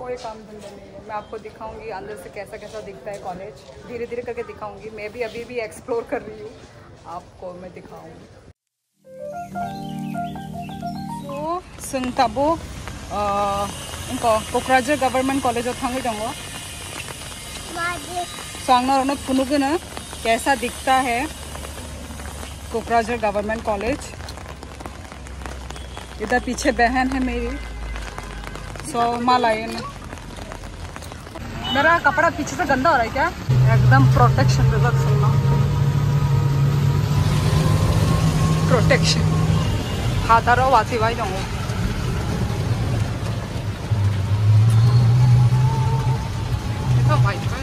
कोई काम धंधा नहीं है। मैं आपको दिखाऊंगी अंदर से कैसा कैसा दिखता है कॉलेज, धीरे धीरे करके दिखाऊंगी। मैं भी अभी भी एक्सप्लोर कर रही हूँ, आपको मैं दिखाऊंगी। तो जों दाबो क'क्राझार गवर्नमेंट कॉलेज थांबाय दङ। सो आंनो फुनुगोनो कैसा दिखता है कोकराझार गवर्नमेंट कॉलेज। इधर पीछे बहन है मेरी, सो मालायन। मेरा कपड़ा पीछे से गंदा हो रहा है क्या? एकदम प्रोटेक्शन प्रोटेक्शन हाथारो वासी भाई दङ। वाइट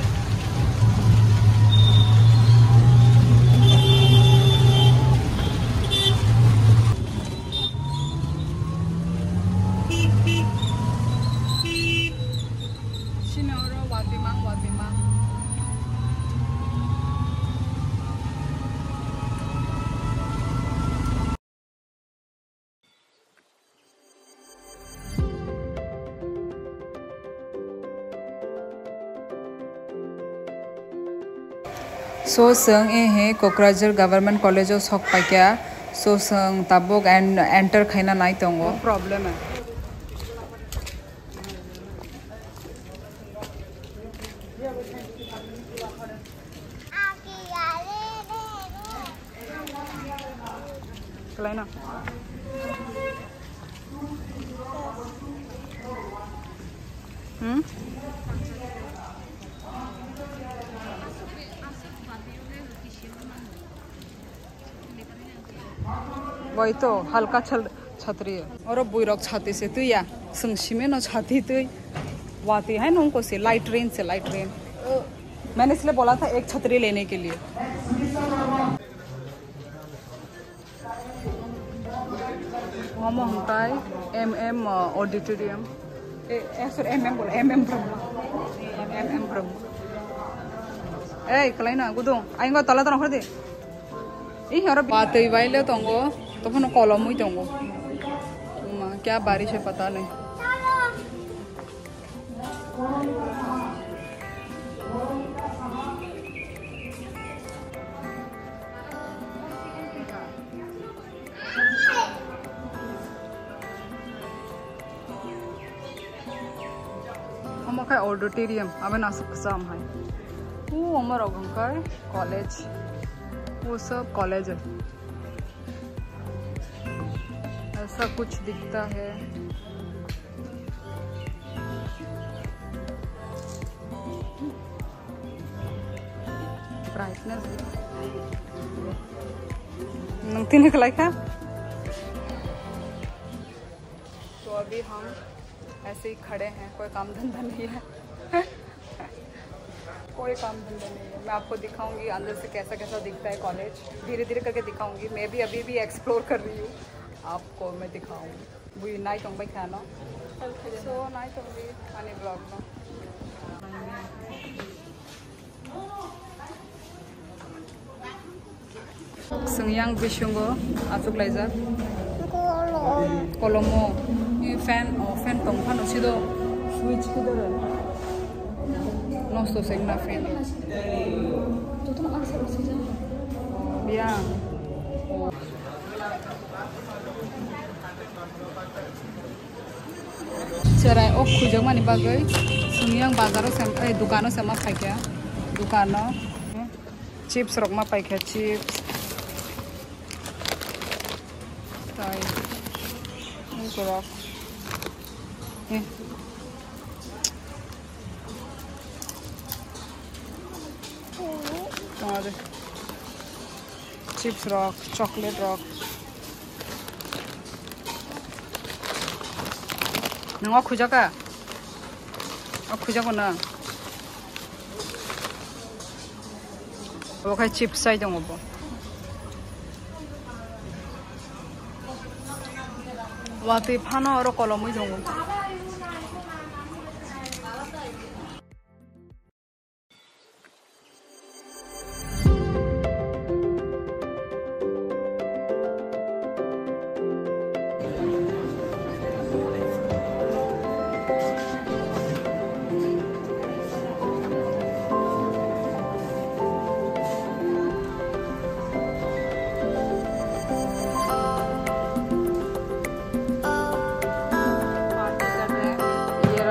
सो जों ए क'क्राझार गवर्नमेंट कॉलेज सक पाइका। सो जों ताबुक एंटर खाइना नाय दङ। प्रॉब्लम है ना वही तो हल्का छतरी है और बुरक छाती से तुया संक्षिमे न छाती तुई वाती है ना को से लाइट रेन से लाइट रेन। मैंने इसलिए बोला था एक छतरी लेने के लिए। हम हमकाय MM ऑडिटोरियम फिर MM बोला MM ब्रह्म ए कलाइना गुदुं आइंगो तला तना खदे ई हर बातै वाइले तंगो तो फन कलम हुई दंगो। क्या बारिश है पता नहीं। हम का ऑडिटोरियम अब ना सब है वो हमारा गंकर कॉलेज, वो सब कॉलेज है। ऐसा कुछ दिखता है। ब्राइटनेस नंगती निकला क्या? तो अभी हम ऐसे ही खड़े हैं, कोई काम धंधा नहीं है। कोई काम धंधा नहीं है। मैं आपको दिखाऊंगी अंदर से कैसा कैसा दिखता है कॉलेज, धीरे धीरे करके दिखाऊंगी। मैं भी अभी भी एक्सप्लोर कर रही हूँ, आपको मैं दिखाऊंगी। बुई नाई तंग बाई खाना सो नाई तंग भी आने ब्लॉग में संयांग बिशुंगो आसुक लाइजा कलमो ये फैन तंग सिदो स्विच किधर नस्तो सेगना फैन तो तुम आंसर उसी बिया चराय ओ खुजक मानी बागै संयांग बाजारों से दुकानों से मा पाइका दुकानों चिप्स रक मा पाइका चिप्स ताई रक चिप्स रक चॉकलेट रक नंगा खुजाका खुजाको ना वो चिप्स साइड दङ बो वाते फानो और कलमै दङ।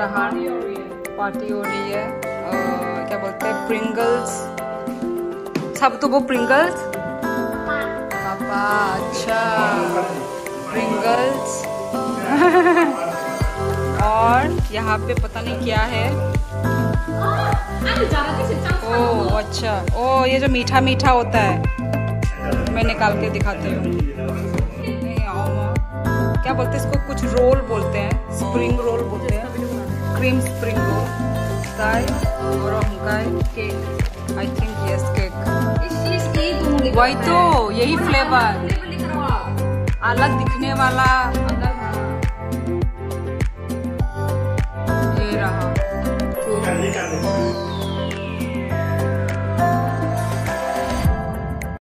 रहा, पार्टी हो रही है। क्या बोलते हैं, प्रिंगल्स, सब तो वो प्रिंगल्स पापा, अच्छा प्रिंगल्स। और यहाँ पे पता नहीं क्या है। ओह अच्छा, ओह ये जो मीठा मीठा होता है, मैं निकाल के दिखाती हूँ। क्या बोलते हैं इसको, कुछ रोल बोलते हैं, स्प्रिंग रोल बोलते हैं, क्रीम स्प्रिंग रोल। और cake, I think yes cake, वही तो, यही फ्लेवर, अलग दिखने वाला, ये रहा।